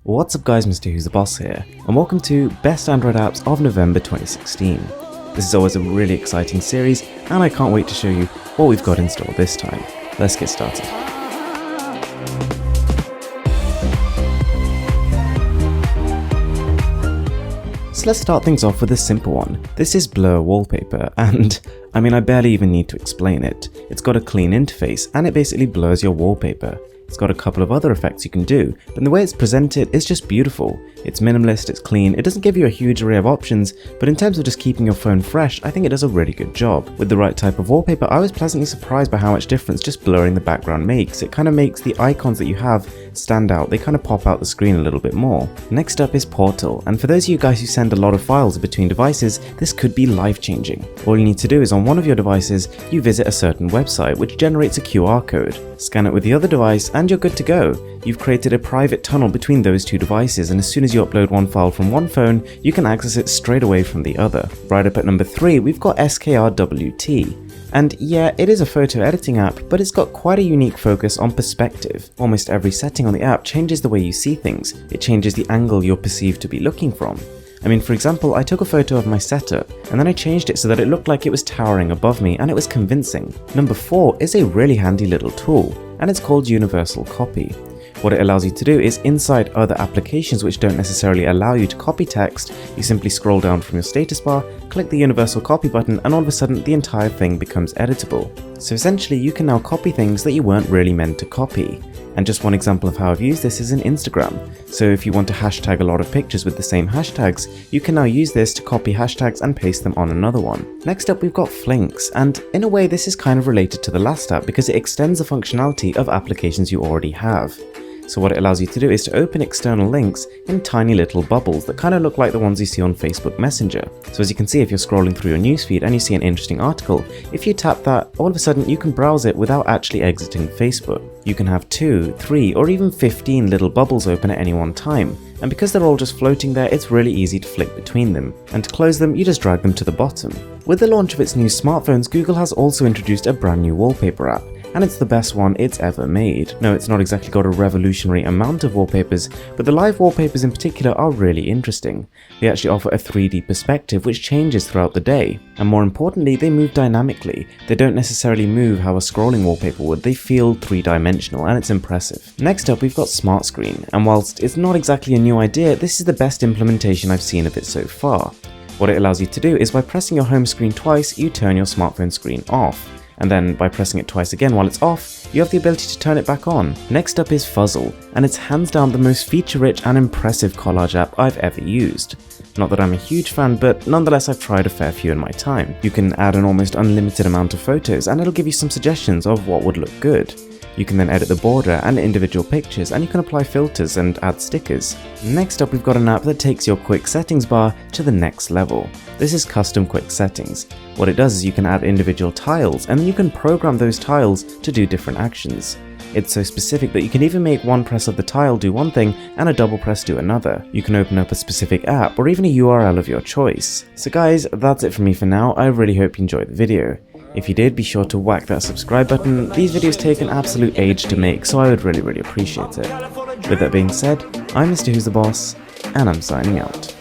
What's up guys, Mrwhosetheboss here, and welcome to Best Android Apps of November 2016. This is always a really exciting series, and I can't wait to show you what we've got in store this time. Let's get started. So let's start things off with a simple one. This is Blur Wallpaper, and I barely even need to explain it. It's got a clean interface, and it basically blurs your wallpaper. It's got a couple of other effects you can do, but the way it's presented is just beautiful. It's minimalist, it's clean, it doesn't give you a huge array of options, but in terms of just keeping your phone fresh, I think it does a really good job. With the right type of wallpaper, I was pleasantly surprised by how much difference just blurring the background makes. It kind of makes the icons that you have stand out, they kind of pop out the screen a little bit more. Next up is Portal, and for those of you guys who send a lot of files between devices, this could be life-changing. All you need to do is on one of your devices, you visit a certain website which generates a QR code. Scan it with the other device and you're good to go. You've created a private tunnel between those two devices, and as soon as you upload one file from one phone, you can access it straight away from the other. Right up at number 3, we've got SKRWT. And yeah, it is a photo editing app, but it's got quite a unique focus on perspective. Almost every setting on the app changes the way you see things. It changes the angle you're perceived to be looking from. For example, I took a photo of my setup, and then I changed it so that it looked like it was towering above me, and it was convincing. Number 4 is a really handy little tool, and it's called Universal Copy. What it allows you to do is inside other applications which don't necessarily allow you to copy text, you simply scroll down from your status bar, click the Universal Copy button, and all of a sudden the entire thing becomes editable. So essentially you can now copy things that you weren't really meant to copy. And just one example of how I've used this is in Instagram. So if you want to hashtag a lot of pictures with the same hashtags, you can now use this to copy hashtags and paste them on another one. Next up we've got Flinx, and in a way this is kind of related to the last app because it extends the functionality of applications you already have. So what it allows you to do is to open external links in tiny little bubbles that kind of look like the ones you see on Facebook Messenger. So as you can see, if you're scrolling through your newsfeed and you see an interesting article, if you tap that, all of a sudden you can browse it without actually exiting Facebook. You can have 2, 3, or even 15 little bubbles open at any one time. And because they're all just floating there, it's really easy to flick between them. And to close them, you just drag them to the bottom. With the launch of its new smartphones, Google has also introduced a brand new wallpaper app. And it's the best one it's ever made. No, it's not exactly got a revolutionary amount of wallpapers, but the live wallpapers in particular are really interesting. They actually offer a 3D perspective which changes throughout the day. And more importantly, they move dynamically. They don't necessarily move how a scrolling wallpaper would, they feel 3-dimensional, and it's impressive. Next up we've got Smart Screen, and whilst it's not exactly a new idea, this is the best implementation I've seen of it so far. What it allows you to do is by pressing your home screen twice, you turn your smartphone screen off. And then by pressing it twice again while it's off, you have the ability to turn it back on. Next up is Fuzzle, and it's hands down the most feature-rich and impressive collage app I've ever used. Not that I'm a huge fan, but nonetheless I've tried a fair few in my time. You can add an almost unlimited amount of photos, and it'll give you some suggestions of what would look good. You can then edit the border and individual pictures, and you can apply filters and add stickers. Next up we've got an app that takes your quick settings bar to the next level. This is custom quick settings. What it does is you can add individual tiles, and then you can program those tiles to do different actions. It's so specific that you can even make one press of the tile do one thing and a double press do another. You can open up a specific app or even a URL of your choice. So guys, that's it from me for now. I really hope you enjoyed the video. If you did, be sure to whack that subscribe button. These videos take an absolute age to make, so I would really appreciate it. With that being said, I'm Mrwhosetheboss, and I'm signing out.